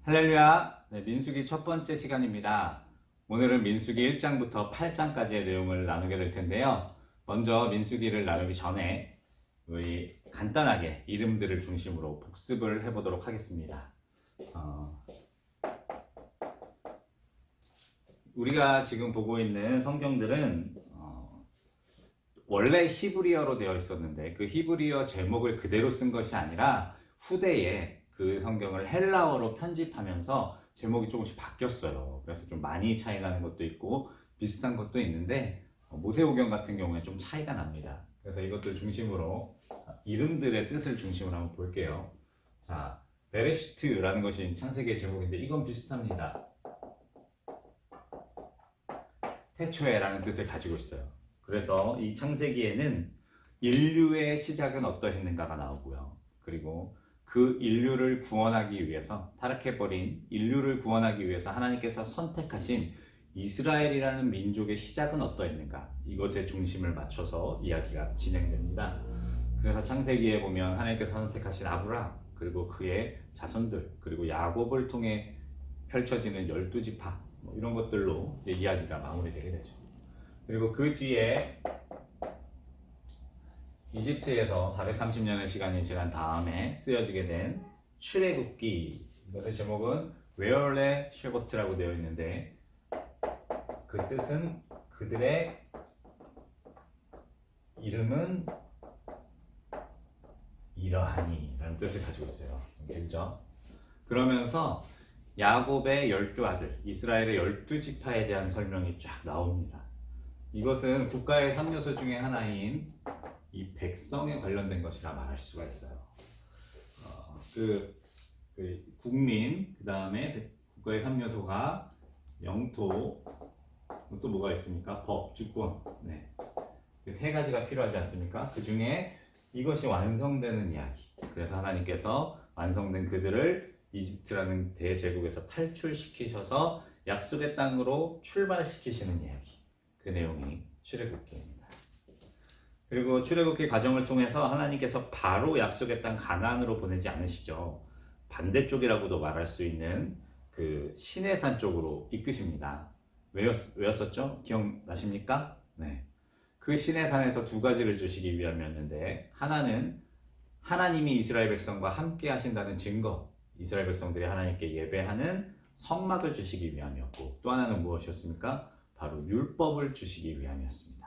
할렐루야. 네, 민수기 첫 번째 시간입니다. 오늘은 민수기 1장부터 8장까지의 내용을 나누게 될 텐데요. 먼저 민수기를 나누기 전에 우리 간단하게 이름들을 중심으로 복습을 해보도록 하겠습니다. 우리가 지금 보고 있는 성경들은 원래 히브리어로 되어 있었는데 그 히브리어 제목을 그대로 쓴 것이 아니라 후대에 그 성경을 헬라어로 편집하면서 제목이 조금씩 바뀌었어요. 그래서 좀 많이 차이 나는 것도 있고 비슷한 것도 있는데 모세오경 같은 경우에 좀 차이가 납니다. 그래서 이것들 중심으로 이름들의 뜻을 중심으로 한번 볼게요. 자, 베레시트라는 것이 창세기의 제목인데 이건 비슷합니다. 태초에라는 뜻을 가지고 있어요. 그래서 이 창세기에는 인류의 시작은 어떠했는가가 나오고요. 그리고 그 인류를 구원하기 위해서, 타락해버린 인류를 구원하기 위해서 하나님께서 선택하신 이스라엘이라는 민족의 시작은 어떠했는가, 이것에 중심을 맞춰서 이야기가 진행됩니다. 그래서 창세기에 보면 하나님께서 선택하신 아브라함, 그리고 그의 자손들, 그리고 야곱을 통해 펼쳐지는 12지파 이런 것들로 이제 이야기가 마무리되게 되죠. 그리고 그 뒤에 이집트에서 430년의 시간이 지난 다음에 쓰여지게 된 출애굽기, 이것의 제목은 웨얼레 쉐보트라고 되어 있는데 그 뜻은 그들의 이름은 이러하니 라는 뜻을 가지고 있어요. 좀 길죠? 그러면서 야곱의 12아들, 이스라엘의 12지파에 대한 설명이 쫙 나옵니다. 이것은 국가의 3요소 중에 하나인 이 백성에 관련된 것이라 말할 수가 있어요. 국민, 그 다음에 국가의 3요소가 영토, 또 뭐가 있습니까? 법, 주권. 네. 세 가지가 필요하지 않습니까? 그 중에 이것이 완성되는 이야기. 그래서 하나님께서 완성된 그들을 이집트라는 대제국에서 탈출시키셔서 약속의 땅으로 출발시키시는 이야기. 그 내용이 출애굽기입니다. 그리고 출애굽기 과정을 통해서 하나님께서 바로 약속의 땅 가나안으로 보내지 않으시죠. 반대쪽이라고도 말할 수 있는 그 시내산 쪽으로 이끄십니다. 왜였었죠? 기억나십니까? 네. 그 시내산에서 두 가지를 주시기 위함이었는데, 하나는 하나님이 이스라엘 백성과 함께 하신다는 증거, 이스라엘 백성들이 하나님께 예배하는 성막을 주시기 위함이었고, 또 하나는 무엇이었습니까? 바로 율법을 주시기 위함이었습니다.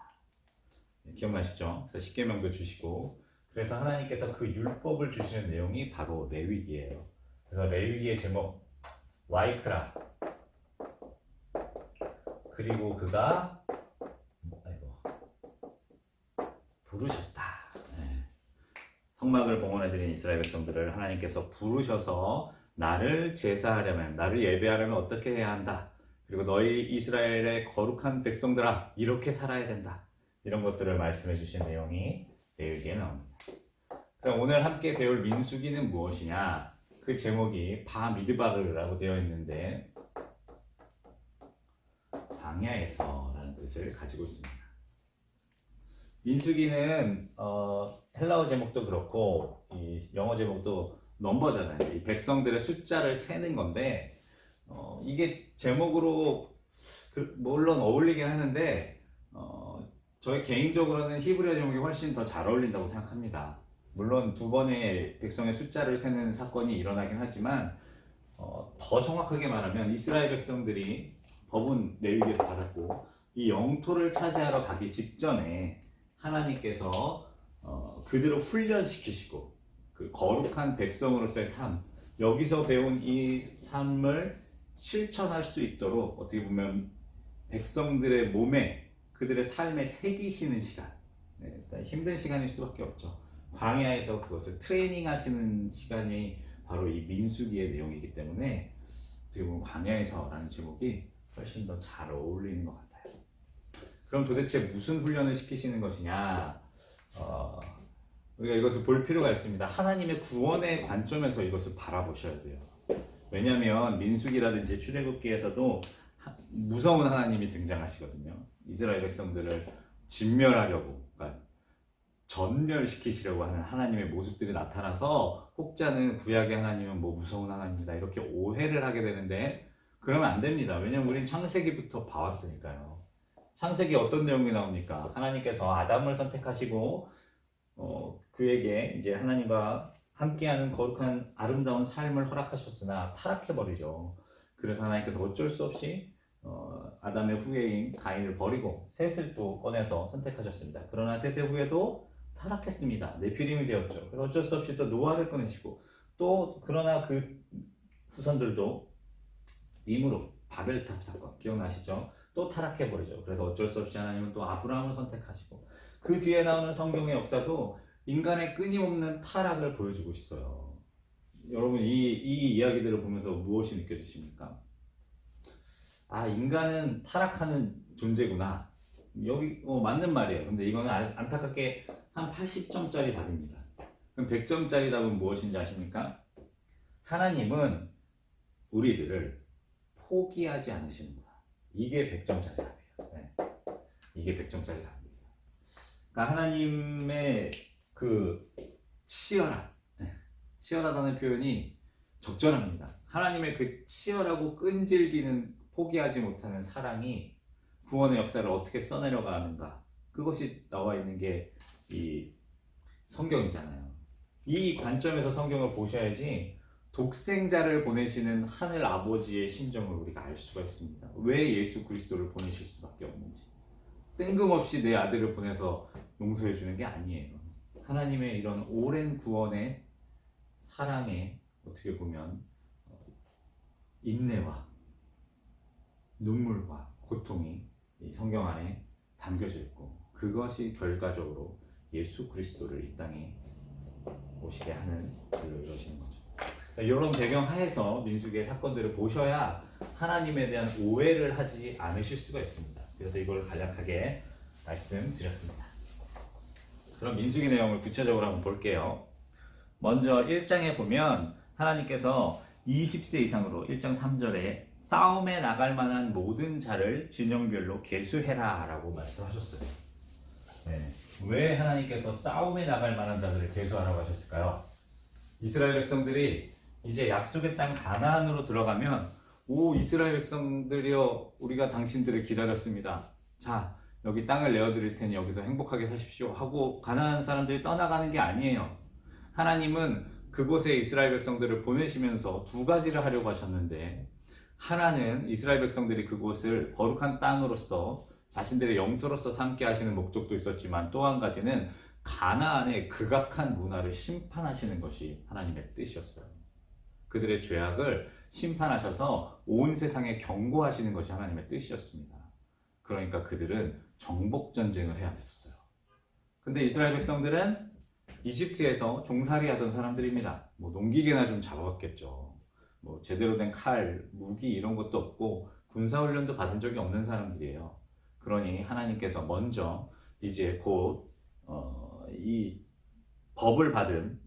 기억나시죠? 그래서 십계명도 주시고, 그래서 하나님께서 그 율법을 주시는 내용이 바로 레위기예요. 그래서 레위기의 제목 와이크라, 그리고 그가 부르셨다. 네. 성막을 봉헌해드린 이스라엘 백성들을 하나님께서 부르셔서 나를 제사하려면, 나를 예배하려면 어떻게 해야 한다. 그리고 너희 이스라엘의 거룩한 백성들아, 이렇게 살아야 된다. 이런 것들을 말씀해 주신 내용이 레위기에 나옵니다. 그럼 오늘 함께 배울 민수기는 무엇이냐? 그 제목이 바미드바르라고 되어 있는데 광야에서라는 뜻을 가지고 있습니다. 민수기는 헬라어 제목도 그렇고 이 영어 제목도 넘버잖아요. 이 백성들의 숫자를 세는 건데 이게 제목으로 물론 어울리긴 하는데 저희 개인적으로는 히브리어 제목이 훨씬 더 잘 어울린다고 생각합니다. 물론 두 번의 백성의 숫자를 세는 사건이 일어나긴 하지만 더 정확하게 말하면 이스라엘 백성들이 법은 레위기에서 받았고 이 영토를 차지하러 가기 직전에 하나님께서 그들을 훈련시키시고 그 거룩한 백성으로서의 삶, 여기서 배운 이 삶을 실천할 수 있도록 어떻게 보면 백성들의 몸에, 그들의 삶에 새기시는 시간, 힘든 시간일 수밖에 없죠. 광야에서 그것을 트레이닝 하시는 시간이 바로 이 민수기의 내용이기 때문에 어떻게 보면 광야에서라는 제목이 훨씬 더 잘 어울리는 것 같아요. 그럼 도대체 무슨 훈련을 시키시는 것이냐? 우리가 이것을 볼 필요가 있습니다. 하나님의 구원의 관점에서 이것을 바라보셔야 돼요. 왜냐하면 민수기라든지 출애굽기에서도 무서운 하나님이 등장하시거든요. 이스라엘 백성들을 진멸하려고, 그러니까 전멸시키시려고 하는 하나님의 모습들이 나타나서 혹자는 구약의 하나님은 뭐 무서운 하나님이다 이렇게 오해를 하게 되는데, 그러면 안 됩니다. 왜냐면 우린 창세기부터 봐왔으니까요. 창세기 어떤 내용이 나옵니까? 하나님께서 아담을 선택하시고 그에게 이제 하나님과 함께하는 거룩한 아름다운 삶을 허락하셨으나 타락해버리죠. 그래서 하나님께서 어쩔 수 없이 아담의 후예인 가인을 버리고 셋을 또 꺼내서 선택하셨습니다. 그러나 셋의 후예도 타락했습니다. 네피림이 되었죠. 그래서 어쩔 수 없이 또 노아를 꺼내시고, 또 그러나 그 후손들도 님으로 바벨탑 사건 기억나시죠? 또 타락해버리죠. 그래서 어쩔 수 없이 하나님은 또 아브라함을 선택하시고, 그 뒤에 나오는 성경의 역사도 인간의 끊임없는 타락을 보여주고 있어요. 여러분 이 이야기들을 보면서 무엇이 느껴지십니까? 아, 인간은 타락하는 존재구나. 여기 맞는 말이에요. 근데 이거는 안타깝게 한 80점짜리 답입니다. 그럼 100점짜리 답은 무엇인지 아십니까? 하나님은 우리들을 포기하지 않으시는구나. 이게 100점짜리 답이에요. 네. 이게 100점짜리 답입니다. 그러니까 하나님의 그 치열하다는 표현이 적절합니다. 하나님의 그 치열하고 끈질기는 포기하지 못하는 사랑이 구원의 역사를 어떻게 써내려가는가, 그것이 나와 있는 게 이 성경이잖아요. 이 관점에서 성경을 보셔야지 독생자를 보내시는 하늘 아버지의 심정을 우리가 알 수가 있습니다. 왜 예수 그리스도를 보내실 수밖에 없는지. 뜬금없이 내 아들을 보내서 용서해 주는 게 아니에요. 하나님의 이런 오랜 구원의 사랑에 어떻게 보면 인내와 눈물과 고통이 이 성경 안에 담겨져 있고, 그것이 결과적으로 예수 그리스도를 이 땅에 오시게 하는 일을 이루시는 거죠. 이런 배경 하에서 민수기의 사건들을 보셔야 하나님에 대한 오해를 하지 않으실 수가 있습니다. 그래서 이걸 간략하게 말씀드렸습니다. 그럼 민수기 내용을 구체적으로 한번 볼게요. 먼저 1장에 보면 하나님께서 20세 이상으로 1장 3절에 싸움에 나갈 만한 모든 자를 진영별로 계수해라 라고 말씀하셨어요. 네. 왜 하나님께서 싸움에 나갈 만한 자들을 계수하라고 하셨을까요? 이스라엘 백성들이 이제 약속의 땅 가나안으로 들어가면, 오 이스라엘 백성들이여, 우리가 당신들을 기다렸습니다. 자, 여기 땅을 내어드릴 테니 여기서 행복하게 사십시오 하고 가나안 사람들이 떠나가는 게 아니에요. 하나님은 그곳에 이스라엘 백성들을 보내시면서 두 가지를 하려고 하셨는데, 하나는 이스라엘 백성들이 그곳을 거룩한 땅으로서 자신들의 영토로서 삼게 하시는 목적도 있었지만, 또 한 가지는 가나안의 극악한 문화를 심판하시는 것이 하나님의 뜻이었어요. 그들의 죄악을 심판하셔서 온 세상에 경고하시는 것이 하나님의 뜻이었습니다. 그러니까 그들은 정복 전쟁을 해야 됐었어요. 근데 이스라엘 백성들은 이집트에서 종살이 하던 사람들입니다. 뭐 농기계나 좀 잡아봤겠죠. 뭐 제대로 된 칼, 무기 이런 것도 없고 군사훈련도 받은 적이 없는 사람들이에요. 그러니 하나님께서 먼저 이제 곧 이 법을 받은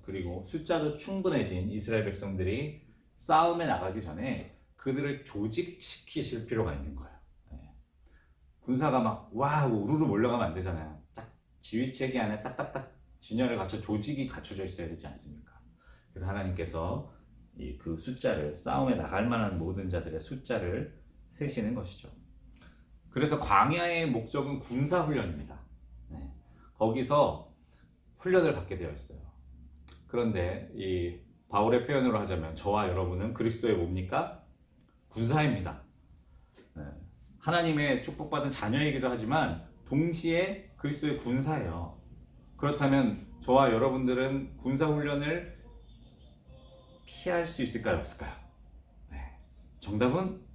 그리고 숫자도 충분해진 이스라엘 백성들이 싸움에 나가기 전에 그들을 조직시키실 필요가 있는 거예요. 네. 군사가 막 와 우르르 몰려가면 안 되잖아요. 딱 지휘체계 안에 딱딱딱 진열을 갖춰 조직이 갖춰져 있어야 되지 않습니까? 그래서 하나님께서 그 숫자를, 싸움에 나갈 만한 모든 자들의 숫자를 세시는 것이죠. 그래서 광야의 목적은 군사훈련입니다. 네. 거기서 훈련을 받게 되어 있어요. 그런데 이 바울의 표현으로 하자면 저와 여러분은 그리스도의 뭡니까? 군사입니다. 네. 하나님의 축복받은 자녀이기도 하지만 동시에 그리스도의 군사예요. 그렇다면 저와 여러분들은 군사훈련을 피할 수 있을까요? 없을까요? 네. 정답은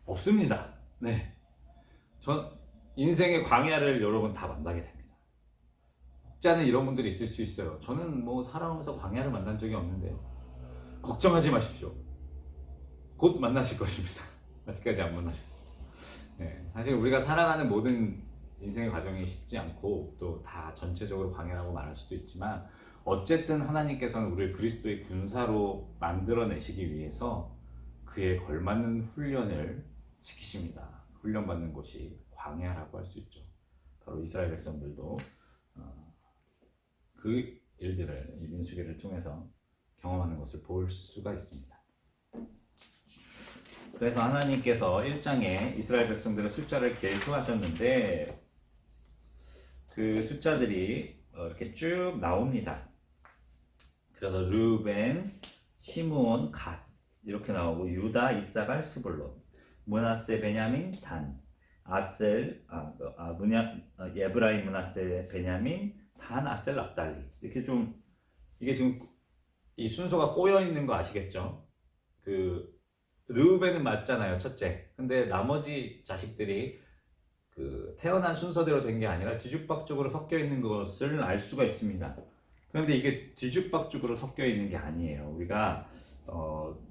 없습니다. 네. 전 인생의 광야를 여러분 다 만나게 됩니다. 혹자는 이런 분들이 있을 수 있어요. 저는 뭐 살아오면서 광야를 만난 적이 없는데요. 걱정하지 마십시오. 곧 만나실 것입니다. 아직까지 안 만나셨습니다. 네. 사실 우리가 살아가는 모든 인생의 과정이 쉽지 않고 또 다 전체적으로 광야라고 말할 수도 있지만, 어쨌든 하나님께서는 우리를 그리스도의 군사로 만들어내시기 위해서 그에 걸맞는 훈련을 시키십니다. 훈련받는 곳이 광야라고 할 수 있죠. 바로 이스라엘 백성들도 그 일들을 이 민수기를 통해서 경험하는 것을 볼 수가 있습니다. 그래서 하나님께서 1장에 이스라엘 백성들의 숫자를 계수하셨는데 그 숫자들이 이렇게 쭉 나옵니다. 그래서 르우벤, 시므온, 갓 이렇게 나오고 유다, 이사갈, 스불론, 므낫세, 베냐민, 단, 아셀, 에브라임, 므낫세, 베냐민, 단, 아셀, 납달리 이렇게 좀 이게 지금 이 순서가 꼬여 있는 거 아시겠죠? 그 르우벤은 맞잖아요, 첫째. 근데 나머지 자식들이 그 태어난 순서대로 된 게 아니라 뒤죽박죽으로 섞여 있는 것을 알 수가 있습니다. 그런데 이게 뒤죽박죽으로 섞여 있는 게 아니에요. 우리가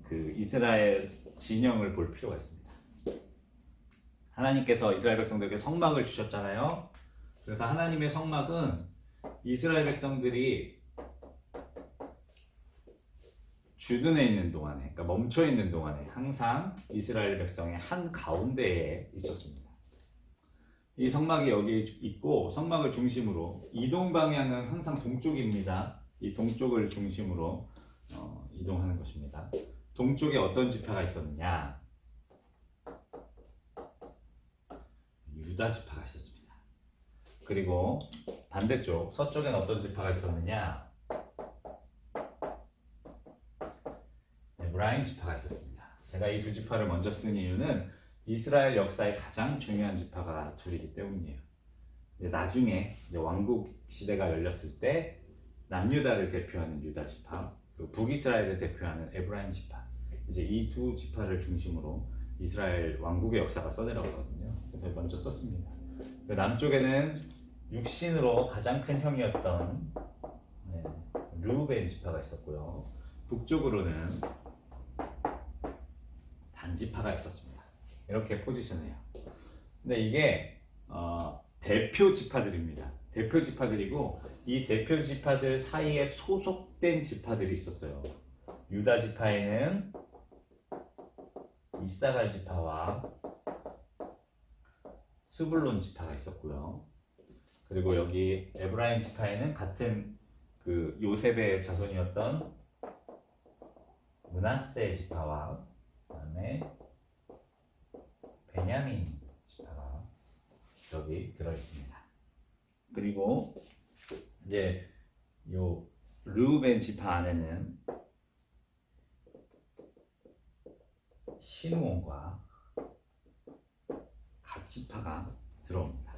그 이스라엘 진영을 볼 필요가 있습니다. 하나님께서 이스라엘 백성들에게 성막을 주셨잖아요. 그래서 하나님의 성막은 이스라엘 백성들이 주둔해 있는 동안에, 그러니까 멈춰 있는 동안에 항상 이스라엘 백성의 한 가운데에 있었습니다. 이 성막이 여기 있고 성막을 중심으로 이동 방향은 항상 동쪽입니다. 이 동쪽을 중심으로 이동하는 것입니다. 동쪽에 어떤 지파가 있었느냐? 유다 지파가 있었습니다. 그리고 반대쪽 서쪽엔 어떤 지파가 있었느냐? 에브라임 지파가 있었습니다. 제가 이 두 지파를 먼저 쓴 이유는 이스라엘 역사의 가장 중요한 지파가 둘이기 때문이에요. 나중에 이제 왕국 시대가 열렸을 때 남유다를 대표하는 유다 지파, 그리고 북이스라엘을 대표하는 에브라임 지파, 이제 이 두 지파를 중심으로 이스라엘 왕국의 역사가 써내려가거든요. 그래서 먼저 썼습니다. 남쪽에는 육신으로 가장 큰 형이었던 르우벤 지파가 있었고요. 북쪽으로는 단 지파가 있었습니다. 이렇게 포지션해요. 근데 이게 대표 지파들입니다. 대표 지파들이고 이 대표 지파들 사이에 소속된 지파들이 있었어요. 유다 지파에는 이사갈 지파와 스불론 지파가 있었고요. 그리고 여기 에브라임 지파에는 같은 그 요셉의 자손이었던 므낫세 지파와 그다음에 베냐민 지파가 여기 들어있습니다. 그리고 이제 요 르우벤 지파 안에는 시므온과 갓 지파가 들어옵니다.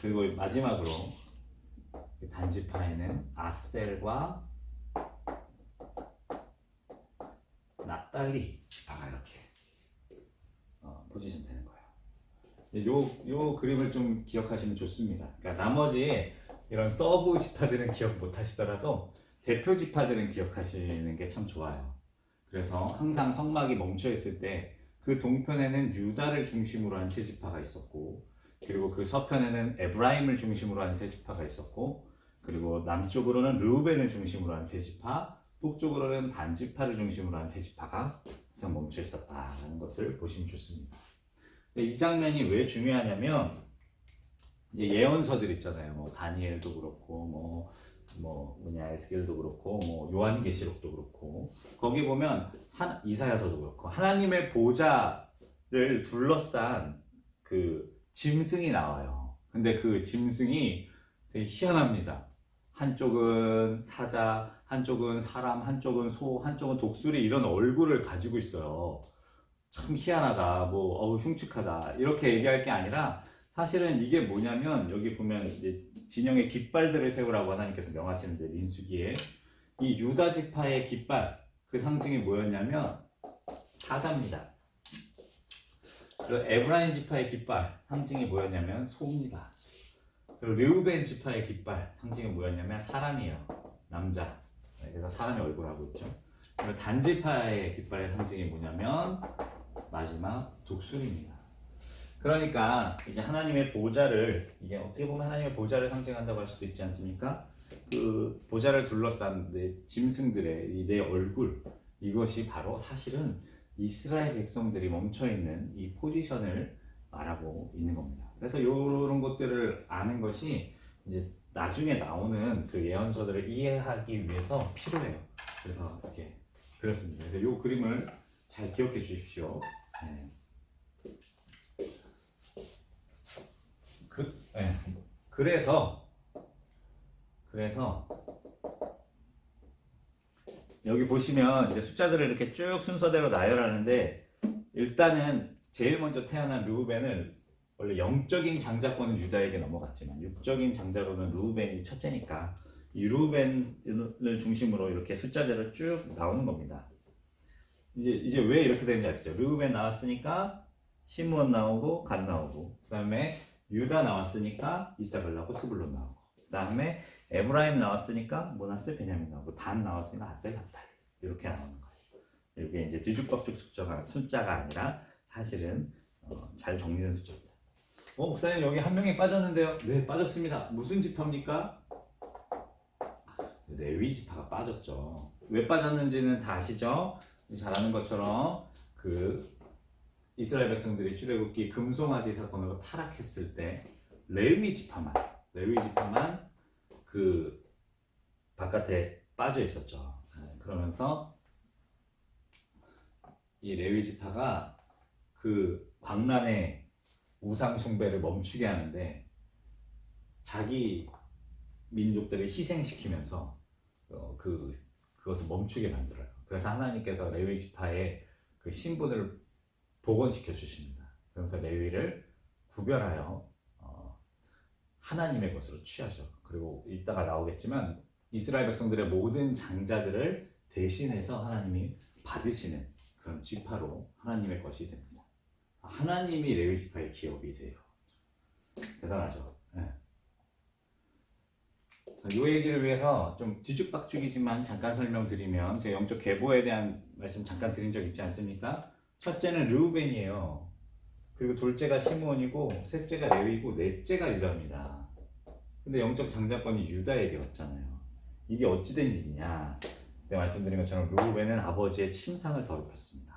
그리고 마지막으로 단 지파에는 아셀과 납달리 지파가 이렇게 포지션 되는 거예요. 요 그림을 좀 기억하시면 좋습니다. 그러니까 나머지 이런 서브 지파들은 기억 못 하시더라도 대표 지파들은 기억하시는 게 참 좋아요. 그래서 항상 성막이 멈춰 있을 때 그 동편에는 유다를 중심으로 한 세 지파가 있었고, 그리고 그 서편에는 에브라임을 중심으로 한 세 지파가 있었고, 그리고 남쪽으로는 르우벤을 중심으로 한 세 지파, 북쪽으로는 단 지파를 중심으로 한 세 지파가 항상 멈춰 있었다는 것을 보시면 좋습니다. 이 장면이 왜 중요하냐면 이제 예언서들 있잖아요. 뭐 다니엘도 그렇고 에스겔도 그렇고 요한계시록도 그렇고 거기 보면 이사야서도 그렇고 하나님의 보좌를 둘러싼 그 짐승이 나와요. 근데 그 짐승이 되게 희한합니다. 한쪽은 사자, 한쪽은 사람, 한쪽은 소, 한쪽은 독수리 이런 얼굴을 가지고 있어요. 참 희한하다, 흉측하다 이렇게 얘기할 게 아니라 사실은 이게 뭐냐면 여기 보면 이제 진영의 깃발들을 세우라고 하나님께서 명하시는데 민수기에 이 유다 지파의 깃발 그 상징이 뭐였냐면 사자입니다. 그리고 에브라임 지파의 깃발 상징이 뭐였냐면 소입니다. 그리고 르우벤 지파의 깃발 상징이 뭐였냐면 사람이에요. 남자. 그래서 사람의 얼굴을 하고 있죠. 그리고 단 지파의 깃발의 상징이 뭐냐면 마지막 독수리입니다. 그러니까 이제 하나님의 보좌를 이게 어떻게 보면 하나님의 보좌를 상징한다고 할 수도 있지 않습니까? 그 보좌를 둘러싼 내 짐승들의 내 얼굴 이것이 바로 사실은 이스라엘 백성들이 멈춰 있는 이 포지션을 말하고 있는 겁니다. 그래서 이런 것들을 아는 것이 이제 나중에 나오는 그 예언서들을 이해하기 위해서 필요해요. 그래서 이렇게 그렸습니다. 그래서 이 그림을 잘 기억해 주십시오. 네. 네. 그래서 여기 보시면 이제 숫자들을 이렇게 쭉 순서대로 나열하는데, 일단은 제일 먼저 태어난 르우벤을, 원래 영적인 장자권은 유다에게 넘어갔지만 육적인 장자로는 르우벤이 첫째니까 이 르우벤을 중심으로 이렇게 숫자들을 쭉 나오는 겁니다. 이제 왜 이렇게 되는지 알겠죠? 르우벤 나왔으니까 시므온 나오고 갓 나오고, 그 다음에 유다 나왔으니까 이사갈 나오고 스불론 나오고, 그 다음에 에브라임 나왔으니까 모나스 베냐민 나오고, 단 나왔으니까 아셀 naphtali, 이렇게 나오는 거예요. 이게 이제 뒤죽박죽 숫자가 아니라 사실은 잘 정리된 숫자입니다. 목사님 여기 한 명이 빠졌는데요? 네, 빠졌습니다. 무슨 지파입니까? 레위 지파가 빠졌죠. 왜 빠졌는지는 다 아시죠? 잘 아는 것처럼 그 이스라엘 백성들이 출애굽기 금송아지 사건으로 타락했을 때 레위 지파만 그 바깥에 빠져 있었죠. 그러면서 이 레위 지파가 그 광란의 우상 숭배를 멈추게 하는데 자기 민족들을 희생시키면서 그것을 멈추게 만들어요. 그래서 하나님께서 레위 지파의 그 신분을 복원시켜 주십니다. 그래서 레위를 구별하여 하나님의 것으로 취하죠. 그리고 이따가 나오겠지만 이스라엘 백성들의 모든 장자들을 대신해서 하나님이 받으시는 그런 지파로 하나님의 것이 됩니다. 하나님이 레위 지파의 기업이 돼요. 대단하죠. 네. 이 얘기를 위해서 좀 뒤죽박죽이지만 잠깐 설명드리면, 제 영적 계보에 대한 말씀 잠깐 드린 적 있지 않습니까? 첫째는 르우벤이에요. 그리고 둘째가 시므온이고, 셋째가 레위고, 넷째가 유다입니다. 근데 영적 장자권이 유다에게 왔잖아요. 이게 어찌된 일이냐? 그때 말씀드린 것처럼 르우벤은 아버지의 침상을 더럽혔습니다.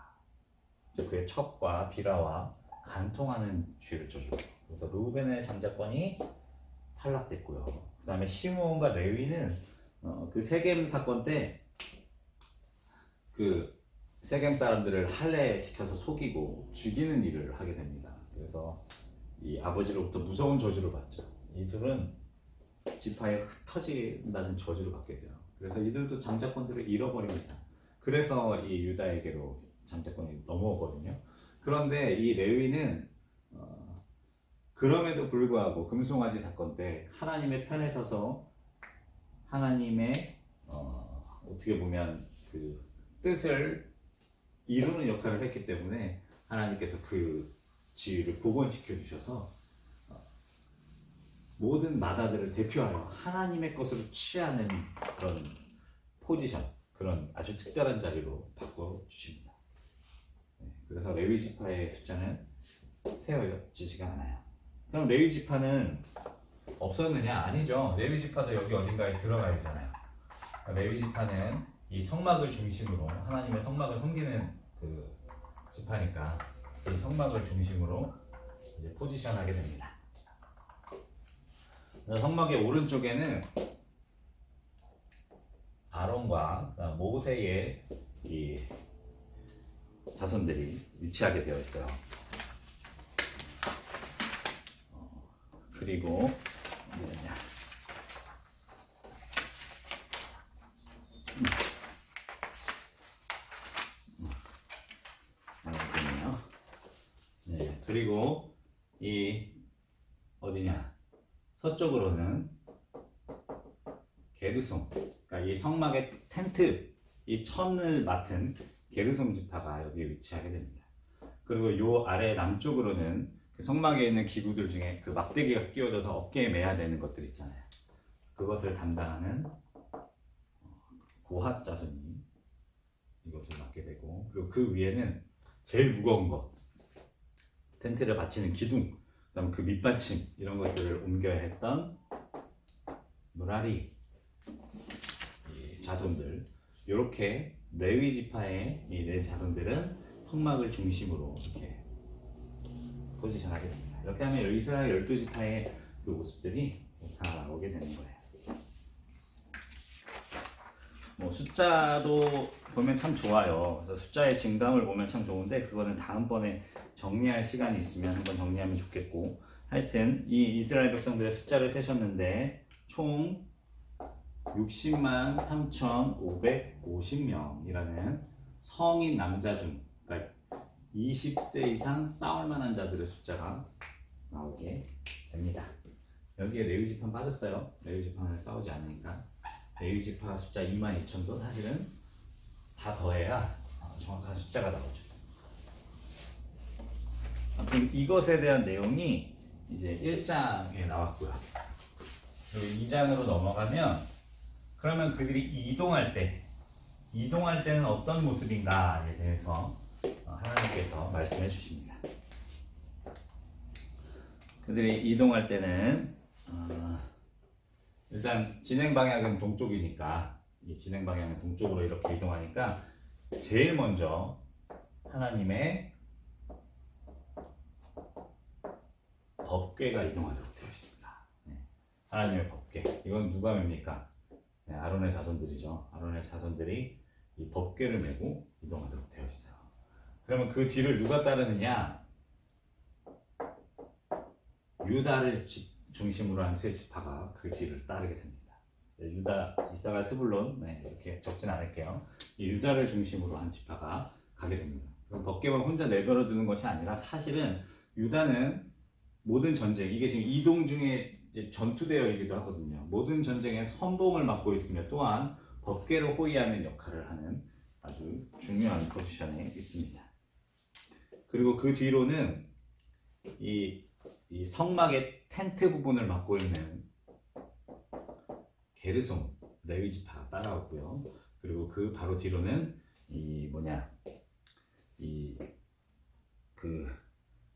그의 첩과 비라와 간통하는 죄를 저질렀고, 그래서 르우벤의 장자권이 탈락됐고요. 그 다음에 시므온과 레위는 그 세겜 사건 때 그 세겜 사람들을 할례시켜서 속이고 죽이는 일을 하게 됩니다. 그래서 이 아버지로부터 무서운 저주를 받죠. 이들은 지파에 흩어진다는 저주를 받게 돼요. 그래서 이들도 장자권들을 잃어버립니다. 그래서 이 유다에게로 장자권이 넘어오거든요. 그런데 이 레위는 그럼에도 불구하고 금송아지 사건 때 하나님의 편에 서서 하나님의 어떻게 보면 그 뜻을 이루는 역할을 했기 때문에 하나님께서 그 지위를 복원시켜 주셔서 모든 마다들을 대표하여 하나님의 것으로 취하는 그런 포지션, 그런 아주 특별한 자리로 바꿔주십니다. 그래서 레위 지파의 숫자는 세어지지가 않아요. 그럼 레위 지파는 없었느냐? 아니죠. 레위 지파도 여기 어딘가에 들어가야 되잖아요. 레위 지파는 이 성막을 중심으로, 하나님의 성막을 섬기는 그 지파니까 이 성막을 중심으로 이제 포지션하게 됩니다. 성막의 오른쪽에는 아론과 모세의 이 자손들이 위치하게 되어 있어요. 그리고 뭐냐? 네, 그리고 이 어디냐? 서쪽으로는 게르솜, 그러니까 이 성막의 텐트, 이 천을 맡은 게르솜 지파가 여기 위치하게 됩니다. 그리고 요 아래 남쪽으로는 그 성막에 있는 기구들 중에 그 막대기가 끼워져서 어깨에 매야 되는 것들 있잖아요. 그것을 담당하는 고핫 자손이 이것을 맡게 되고, 그리고 그 위에는 제일 무거운 것, 텐트를 받치는 기둥, 그다음 그 밑받침, 이런 것들을 옮겨야 했던 무라리 이 자손들, 이렇게 레위 지파의 이 네 자손들은 성막을 중심으로 이렇게 포지션하게 됩니다. 이렇게 하면 이스라엘 12지파의 그 모습들이 다 다 나오게 되는 거예요. 뭐 숫자로 보면 참 좋아요. 그래서 숫자의 증감을 보면 참 좋은데 그거는 다음번에 정리할 시간이 있으면 한번 정리하면 좋겠고, 하여튼 이 이스라엘 백성들의 숫자를 세셨는데 총 60만 3,550명이라는 성인 남자 중, 그러니까 20세 이상 싸울 만한 자들의 숫자가 나오게 됩니다. 여기에 레위지파 빠졌어요. 레위지파는 싸우지 않으니까. 레위지파 숫자 22,000도 사실은 다 더해야 정확한 숫자가 나오죠. 아무튼 이것에 대한 내용이 이제 1장에 나왔고요. 그리고 2장으로 넘어가면, 그러면 그들이 이동할 때는 어떤 모습인가에 대해서 하나님께서 말씀해 주십니다. 그들이 이동할 때는 일단 진행 방향은 동쪽이니까, 이 진행 방향은 동쪽으로 이렇게 이동하니까 제일 먼저 하나님의 법궤가 이동하도록 되어 있습니다. 하나님의 법궤. 이건 누가 맵니까? 아론의 자손들이죠. 아론의 자손들이 이 법궤를 메고 이동하도록 되어 있어요. 그러면 그 뒤를 누가 따르느냐? 유다를 중심으로 한 세 지파가 그 뒤를 따르게 됩니다. 유다, 이사갈, 스불론, 이렇게 적진 않을게요. 이 유다를 중심으로 한 지파가 가게 됩니다. 그럼 법궤만 혼자 내버려 두는 것이 아니라, 사실은 유다는 모든 전쟁, 이게 지금 이동 중에 이제 전투대열이기도 하거든요. 모든 전쟁에 선봉을 맡고 있으며 또한 법궤를 호위하는 역할을 하는 아주 중요한 포지션에 있습니다. 그리고 그 뒤로는 이 성막의 텐트 부분을 맡고 있는 게르손 레위지파가 따라오고요. 그리고 그 바로 뒤로는 그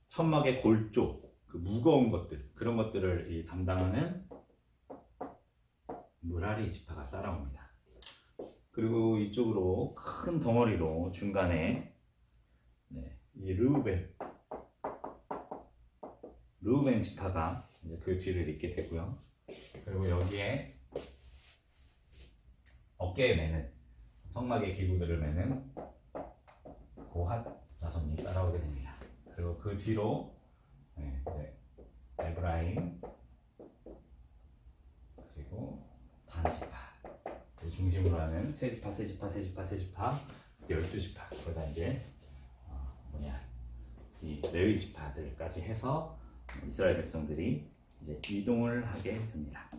천막의 골조, 그 무거운 것들, 그런 것들을 담당하는 무라리 지파가 따라옵니다. 그리고 이쪽으로 큰 덩어리로 중간에 이 르우벤 지파가 이제 그 뒤를 잇게 되고요. 그리고 여기에 어깨에 매는, 성막의 기구들을 매는 고핫 자손이 따라오게 됩니다. 그리고 그 뒤로 에브라임, 그리고 단 지파, 중심으로 하는 세 지파, 12지파, 그러다 이제 이 레위 지파들까지 해서 이스라엘 백성들이 이제 이동을 하게 됩니다.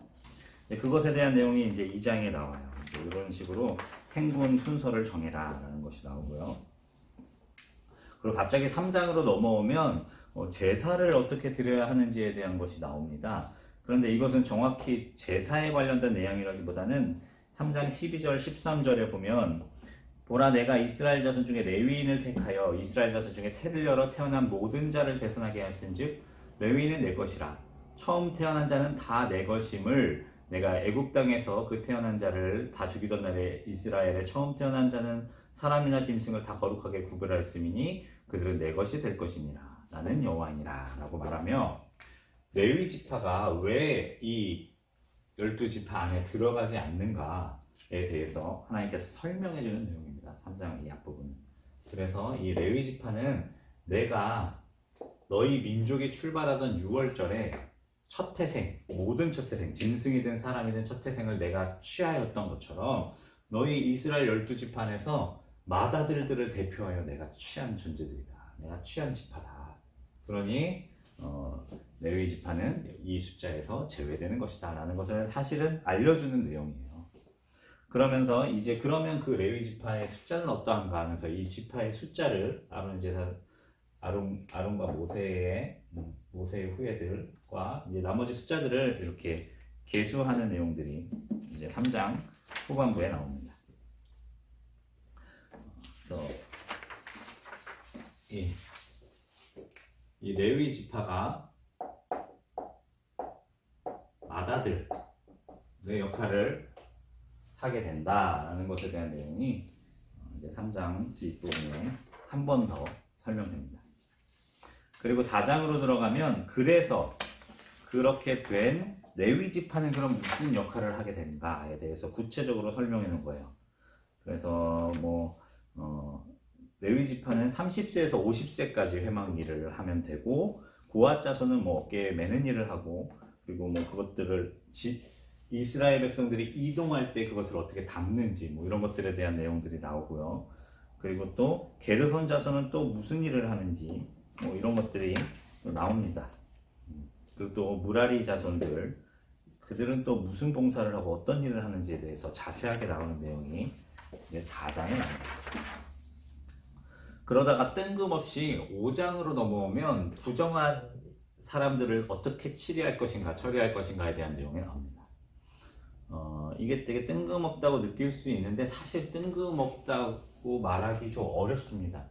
그것에 대한 내용이 이제 2장에 나와요. 이런 식으로 행군 순서를 정해라 라는 것이 나오고요. 그리고 갑자기 3장으로 넘어오면 제사를 어떻게 드려야 하는지에 대한 것이 나옵니다. 그런데 이것은 정확히 제사에 관련된 내용이라기보다는 3장 12절 13절에 보면, 보라, 내가 이스라엘 자손 중에 레위인을 택하여 이스라엘 자손 중에 태를 열어 태어난 모든 자를 대선하게 하신즉 레위인은 내 것이라. 처음 태어난 자는 다 내 것임을 내가 애굽 땅에서 그 태어난 자를 다 죽이던 날에 이스라엘의 처음 태어난 자는 사람이나 짐승을 다 거룩하게 구별하였음이니 그들은 내 것이 될 것이니라. 나는 여호와이니라 라고 말하며, 레위 지파가 왜 이 12지파 안에 들어가지 않는가에 대해서 하나님께서 설명해 주는 내용입니다. 3장 이 앞부분은. 그래서 이 레위 지파는 내가 너희 민족이 출발하던 6월절에 첫 태생, 모든 첫 태생, 짐승이든 사람이든 첫 태생을 내가 취하였던 것처럼 너희 이스라엘 12지파 안에서 맏아들들을 대표하여 내가 취한 존재들이다. 내가 취한 지파다. 그러니 레위 지파는 이 숫자에서 제외되는 것이다 라는 것을 사실은 알려주는 내용이에요. 그러면서 이제 그러면 그 레위 지파의 숫자는 어떠한가 하면서 이 지파의 숫자를 아론과 모세의 후예들과 이제 나머지 숫자들을 이렇게 계수하는 내용들이 이제 3장 후반부에 나옵니다. 그래서 이 레위 지파가 맏아들의 역할을 하게 된다라는 것에 대한 내용이 이제 3장 뒷부분에 한 번 더 설명됩니다. 그리고 4장으로 들어가면, 그래서 그렇게 된 레위 지파는 그럼 무슨 역할을 하게 되는가에 대해서 구체적으로 설명해 놓은 거예요. 그래서 레위 지파는 30세에서 50세까지 회막 일을 하면 되고, 고앗 자손은 뭐 어깨에 매는 일을 하고, 그리고 뭐 그것들을 이스라엘 백성들이 이동할 때 그것을 어떻게 담는지 뭐 이런 것들에 대한 내용들이 나오고요. 그리고 또 게르손 자손은 또 무슨 일을 하는지 뭐 이런 것들이 나옵니다. 그리고 또 무라리 자손들, 그들은 또 무슨 봉사를 하고 어떤 일을 하는지에 대해서 자세하게 나오는 내용이 이제 4장에 나옵니다. 그러다가 뜬금없이 5장으로 넘어오면 부정한 사람들을 어떻게 치리할 것인가 처리할 것인가에 대한 내용이 나옵니다. 이게 되게 뜬금없다고 느낄 수 있는데 사실 뜬금없다고 말하기 좀 어렵습니다.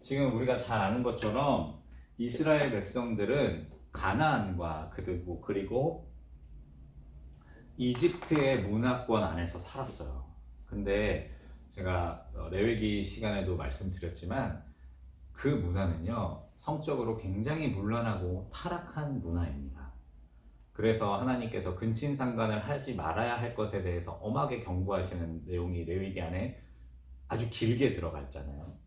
지금 우리가 잘 아는 것처럼 이스라엘 백성들은 가나안과 그리고 이집트의 문화권 안에서 살았어요. 근데 제가 레위기 시간에도 말씀드렸지만 그 문화는요, 성적으로 굉장히 문란하고 타락한 문화입니다. 그래서 하나님께서 근친상간을 하지 말아야 할 것에 대해서 엄하게 경고하시는 내용이 레위기 안에 아주 길게 들어가 있잖아요.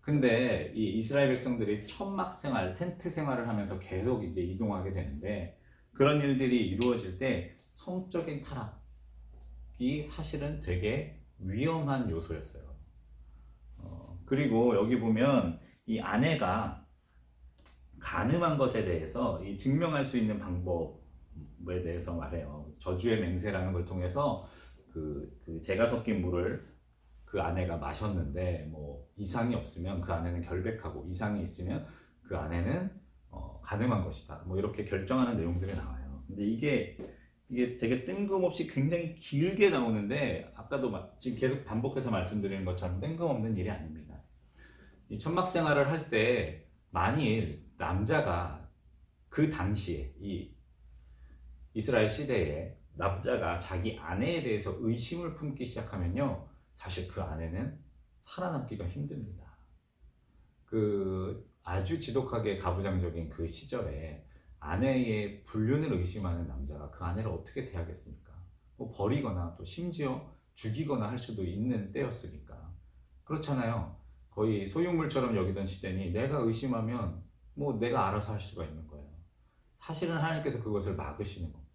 근데 이 이스라엘 백성들이 천막 생활, 텐트 생활을 하면서 계속 이제 이동하게 되는데, 그런 일들이 이루어질 때 성적인 타락이 사실은 되게 위험한 요소였어요. 그리고 여기 보면 이 아내가 간음한 것에 대해서 이 증명할 수 있는 방법에 대해서 말해요. 저주의 맹세라는 걸 통해서 그 재가 섞인 물을 그 아내가 마셨는데 뭐 이상이 없으면 그 아내는 결백하고, 이상이 있으면 그 아내는 간음한 것이다, 뭐 이렇게 결정하는 내용들이 나와요. 근데 이게 되게 뜬금없이 굉장히 길게 나오는데, 아까도 지금 계속 반복해서 말씀드리는 것처럼 뜬금없는 일이 아닙니다. 이 천막 생활을 할 때 만일 남자가 그 당시에 이 이스라엘 시대에 남자가 자기 아내에 대해서 의심을 품기 시작하면요, 사실 그 아내는 살아남기가 힘듭니다. 그 아주 지독하게 가부장적인 그 시절에 아내의 불륜을 의심하는 남자가 그 아내를 어떻게 대하겠습니까? 뭐 버리거나 또 심지어 죽이거나 할 수도 있는 때였으니까. 그렇잖아요. 거의 소유물처럼 여기던 시대니 내가 의심하면 뭐 내가 알아서 할 수가 있는 거예요. 사실은 하나님께서 그것을 막으시는 겁니다.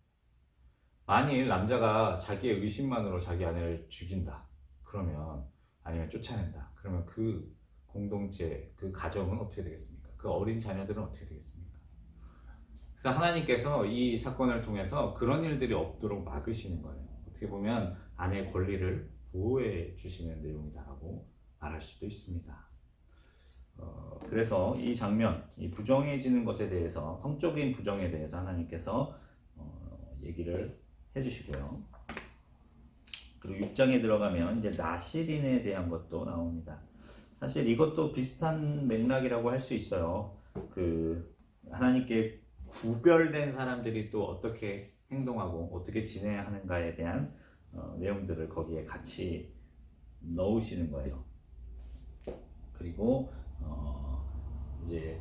만일 남자가 자기의 의심만으로 자기 아내를 죽인다, 그러면, 아니면 쫓아낸다, 그러면 그 공동체, 그 가정은 어떻게 되겠습니까? 그 어린 자녀들은 어떻게 되겠습니까? 그래서 하나님께서 이 사건을 통해서 그런 일들이 없도록 막으시는 거예요. 어떻게 보면 아내의 권리를 보호해 주시는 내용이다라고 말할 수도 있습니다. 그래서 이 장면, 이 부정해지는 것에 대해서, 성적인 부정에 대해서 하나님께서 얘기를 해주시고요. 그리고 6장에 들어가면 이제 나실인에 대한 것도 나옵니다. 사실 이것도 비슷한 맥락이라고 할 수 있어요. 그 하나님께 구별된 사람들이 또 어떻게 행동하고 어떻게 지내야 하는가에 대한 내용들을 거기에 같이 넣으시는 거예요. 그리고 이제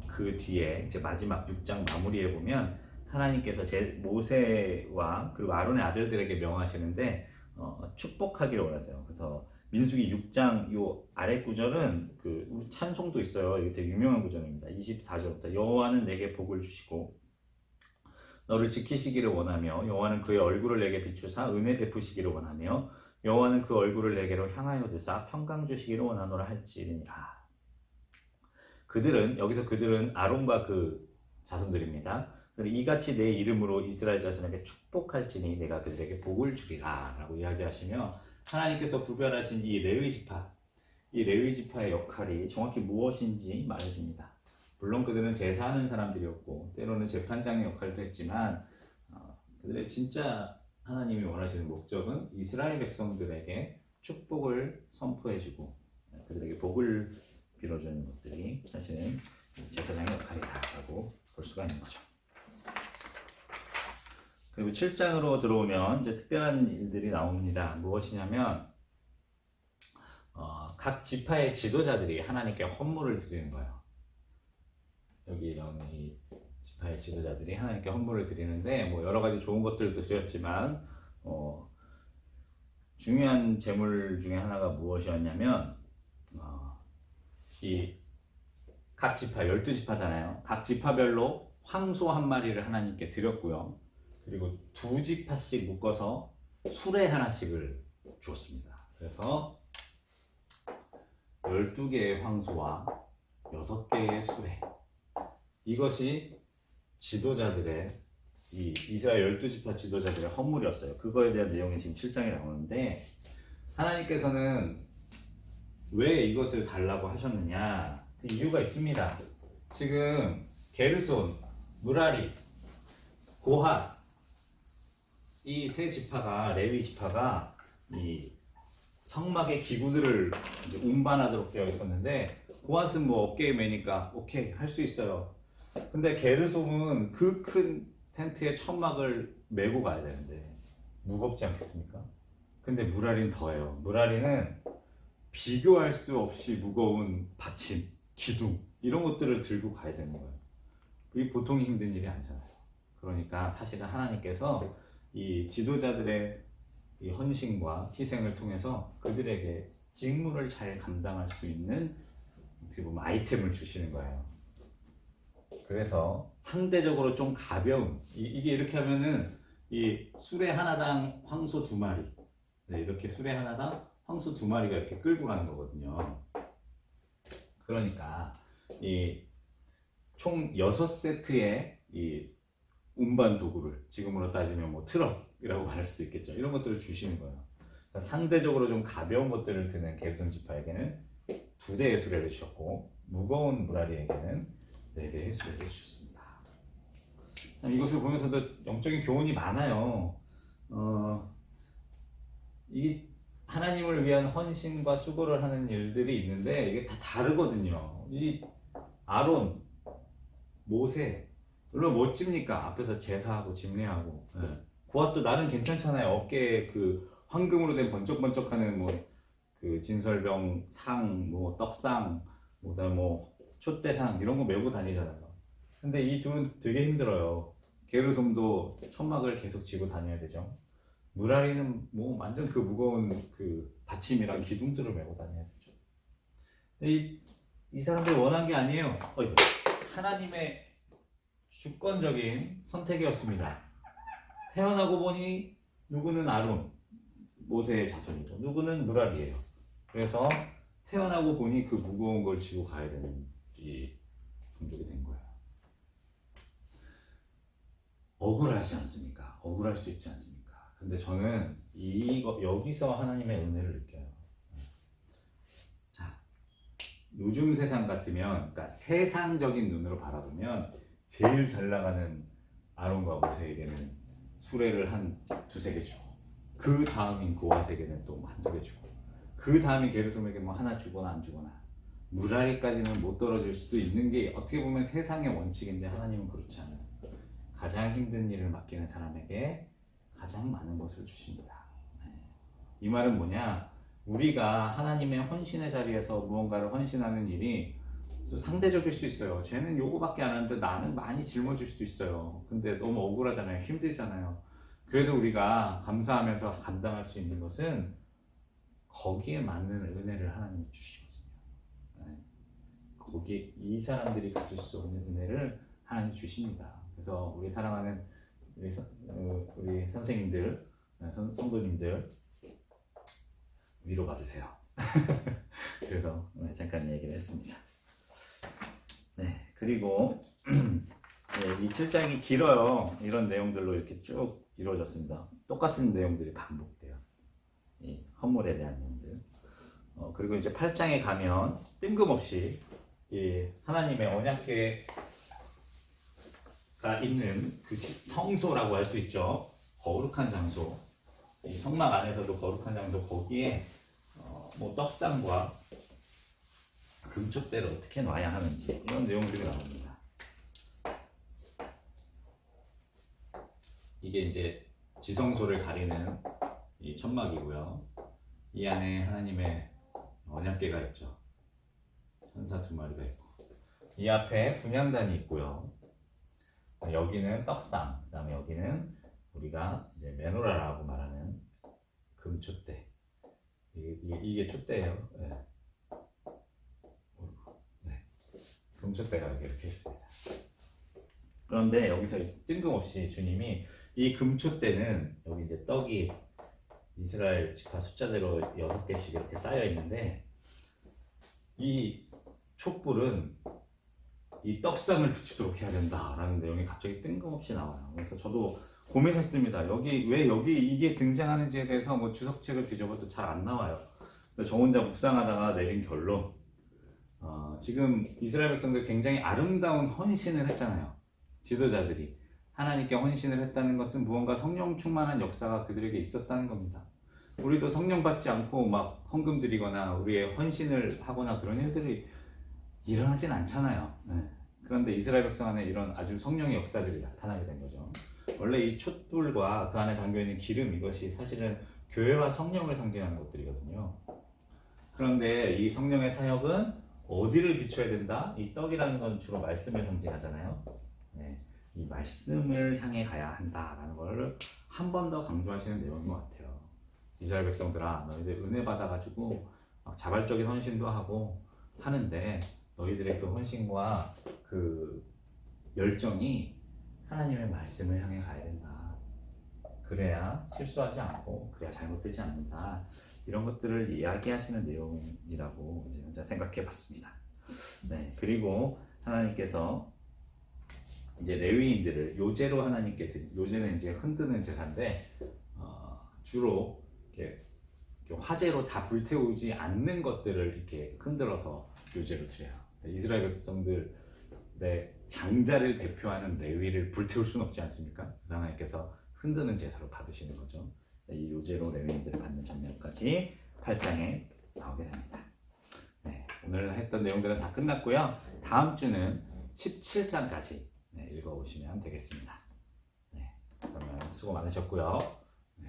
그 뒤에 이제 마지막 6장 마무리에 보면 하나님께서 모세와 그리고 아론의 아들들에게 명하시는데 축복하기를 원하세요. 그래서 민수기 6장 요 아래 구절은 그 우리 찬송도 있어요. 이게 되게 유명한 구절입니다. 24절부터 여호와는 내게 복을 주시고 너를 지키시기를 원하며, 여호와는 그의 얼굴을 내게 비추사 은혜 베푸시기를 원하며, 여호와는 그 얼굴을 내게로 향하여 드사 평강 주시기를 원하노라 할지니라. 여기서 그들은 아론과 그 자손들입니다. 이같이 내 이름으로 이스라엘 자손에게 축복할지니 내가 그들에게 복을 주리라 라고 이야기하시며, 하나님께서 구별하신 이 레위 지파의 역할이 정확히 무엇인지 말해줍니다. 물론 그들은 제사하는 사람들이었고 때로는 재판장의 역할도 했지만, 그들의 진짜 하나님이 원하시는 목적은 이스라엘 백성들에게 축복을 선포해주고 그들에게 복을 빌어주는 것들이 사실은 제사장의 역할이다라고 볼 수가 있는 거죠. 그리고 7장으로 들어오면 이제 특별한 일들이 나옵니다. 무엇이냐면 각 지파의 지도자들이 하나님께 헌물을 드리는 거예요. 여기 나오는 이 지파의 지도자들이 하나님께 헌물을 드리는데 뭐 여러 가지 좋은 것들도 드렸지만 중요한 제물 중에 하나가 무엇이었냐면 이 각 지파 12지파잖아요. 각 지파별로 황소 한 마리를 하나님께 드렸고요. 그리고 2지파씩 묶어서 수레 하나씩을 주었습니다. 그래서 12개의 황소와 6개의 수레, 이것이 지도자들의 이 이스라엘 12지파 지도자들의 헌물이었어요. 그거에 대한 내용이 지금 7장에 나오는데, 하나님께서는 왜 이것을 달라고 하셨느냐, 그 이유가 있습니다. 지금 게르손, 무라리, 고핫, 이 세 지파가, 레위 지파가 이 성막의 기구들을 이제 운반하도록 되어 있었는데, 고핫은 뭐 어깨에 매니까 오케이 할 수 있어요. 근데 게르솜은 그 큰 텐트에 천막을 메고 가야 되는데 무겁지 않겠습니까? 근데 무라리는 더해요. 무라리는 비교할 수 없이 무거운 받침, 기둥 이런 것들을 들고 가야 되는 거예요. 그게 보통 힘든 일이 아니잖아요. 그러니까 사실은 하나님께서 이 지도자들의 이 헌신과 희생을 통해서 그들에게 직무를 잘 감당할 수 있는 어떻게 보면 아이템을 주시는 거예요. 그래서 상대적으로 좀 가벼운, 이게 이렇게 하면은 이 수레 하나당 황소 2마리, 네, 이렇게 수레 하나당 황소 2마리가 이렇게 끌고 가는 거거든요. 그러니까 이 총 6세트의 이 운반 도구를, 지금으로 따지면 뭐 트럭이라고 할 수도 있겠죠. 이런 것들을 주시는 거예요. 그러니까 상대적으로 좀 가벼운 것들을 드는 게르손 지파에게는 2대의 수레를 주셨고, 무거운 무라리에게는 4대의 수레를 주셨습니다. 이것을 보면서도 영적인 교훈이 많아요. 이 하나님을 위한 헌신과 수고를 하는 일들이 있는데 이게 다 다르거든요. 이 아론, 모세, 물론 멋집니까? 앞에서 제사하고 집례하고. 고핫도 나름 괜찮잖아요. 어깨에 그 황금으로 된 번쩍번쩍하는 뭐 그 진설병 상, 뭐 떡상, 그다음 뭐 촛대상 이런 거 메고 다니잖아요. 근데 이 둘은 되게 힘들어요. 게르솜도 천막을 계속 지고 다녀야 되죠. 무라리는 뭐 완전 그 무거운 그 받침이랑 기둥들을 메고 다녀야 되죠. 이 사람들이 원한 게 아니에요. 하나님의 주권적인 선택이었습니다. 태어나고 보니 누구는 아론, 모세의 자손이고 누구는 무라리예요. 그래서 태어나고 보니 그 무거운 걸 지고 가야 되는 이 종족이 된 거예요. 억울하지 않습니까? 억울할 수 있지 않습니까? 근데 저는 여기서 하나님의 은혜를 느껴요. 자, 요즘 세상 같으면, 그러니까 세상적인 눈으로 바라보면 제일 잘 나가는 아론과 모세에게는 수레를 한 2-3개 주고, 그 다음인 고핫에게는 또 1-2개 주고, 그 다음에 게르솜에게 뭐 하나 주거나 안 주거나, 무라리까지는 못 떨어질 수도 있는 게 어떻게 보면 세상의 원칙인데, 하나님은 그렇지 않아요. 가장 힘든 일을 맡기는 사람에게 가장 많은 것을 주십니다. 이 말은 뭐냐? 우리가 하나님의 헌신의 자리에서 무언가를 헌신하는 일이 상대적일 수 있어요. 쟤는 요거밖에 안 하는데 나는 많이 짊어질 수 있어요. 근데 너무 억울하잖아요. 힘들잖아요. 그래도 우리가 감사하면서 감당할 수 있는 것은 거기에 맞는 은혜를 하나님이 주시거든요. 거기에 이 사람들이 가질 수 없는 은혜를 하나님 주십니다. 그래서 우리 사랑하는 우리 선생님들, 성도님들 위로 받으세요. 그래서 잠깐 얘기를 했습니다. 네, 그리고 이 7장이 길어요. 이런 내용들로 이렇게 쭉 이루어졌습니다. 똑같은 내용들이 반복돼요. 이 헌물에 대한 내용들. 그리고 이제 8장에 가면 뜬금없이 이 하나님의 언약궤가 있는 그 성소라고 할 수 있죠. 거룩한 장소. 이 성막 안에서도 거룩한 장소, 거기에 뭐 떡상과 금촛대를 어떻게 놔야 하는지 이런 내용들이 나옵니다. 이게 이제 지성소를 가리는 이 천막이고요. 이 안에 하나님의 언약궤가 있죠. 천사 2마리가 있고, 이 앞에 분향단이 있고요. 여기는 떡상, 그 다음에 여기는 우리가 이제 메노라라고 말하는 금촛대. 이게 촛대예요. 네. 네. 금촛대가 이렇게 있습니다. 그런데 여기서 뜬금없이 주님이 이 금촛대는 여기 이제 떡이 이스라엘 지파 숫자대로 6개씩 이렇게 쌓여 있는데 이 촛불은 이 떡상을 비추도록 해야 된다라는 내용이 갑자기 뜬금없이 나와요. 그래서 저도 고민했습니다. 여기 이게 등장하는지에 대해서 뭐 주석책을 뒤져봐도 잘 안 나와요. 저 혼자 묵상하다가 내린 결론, 지금 이스라엘 백성들 굉장히 아름다운 헌신을 했잖아요. 지도자들이 하나님께 헌신을 했다는 것은 무언가 성령 충만한 역사가 그들에게 있었다는 겁니다. 우리도 성령 받지 않고 막 헌금 드리거나 우리의 헌신을 하거나 그런 일들이 일어나진 않잖아요. 네. 그런데 이스라엘 백성 안에 이런 아주 성령의 역사들이 나타나게 된 거죠. 원래 이 촛불과 그 안에 담겨있는 기름, 이것이 사실은 교회와 성령을 상징하는 것들이거든요. 그런데 이 성령의 사역은 어디를 비춰야 된다? 이 떡이라는 건 주로 말씀을 상징하잖아요. 네. 이 말씀을 향해 가야 한다라는 걸 한 번 더 강조하시는 내용인 것 같아요. 이스라엘 백성들아, 너희들 은혜 받아가지고 자발적인 헌신도 하고 하는데 너희들의 그 헌신과 그 열정이 하나님의 말씀을 향해 가야 된다. 그래야 실수하지 않고 그래야 잘못되지 않는다. 이런 것들을 이야기하시는 내용이라고 이제 혼자 생각해 봤습니다. 네, 그리고 하나님께서 이제 레위인들을 요제로 하나님께 요제는 이제 흔드는 제사인데 주로 이렇게 화재로 다 불태우지 않는 것들을 이렇게 흔들어서 요제로 드려요. 이스라엘 백성들의 장자를 대표하는 레위를 불태울 수는 없지 않습니까? 그래서 하나님께서 흔드는 제사로 받으시는 거죠. 이 요제로 레위인들을 받는 장면까지 8장에 나오게 됩니다. 네, 오늘 했던 내용들은 다 끝났고요. 다음 주는 17장까지 읽어보시면 되겠습니다. 네, 그러면 수고 많으셨고요. 네,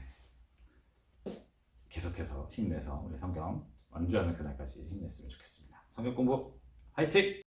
계속해서 힘내서 우리 성경 완주하는 그날까지 힘냈으면 좋겠습니다. 성경 공부 화이팅!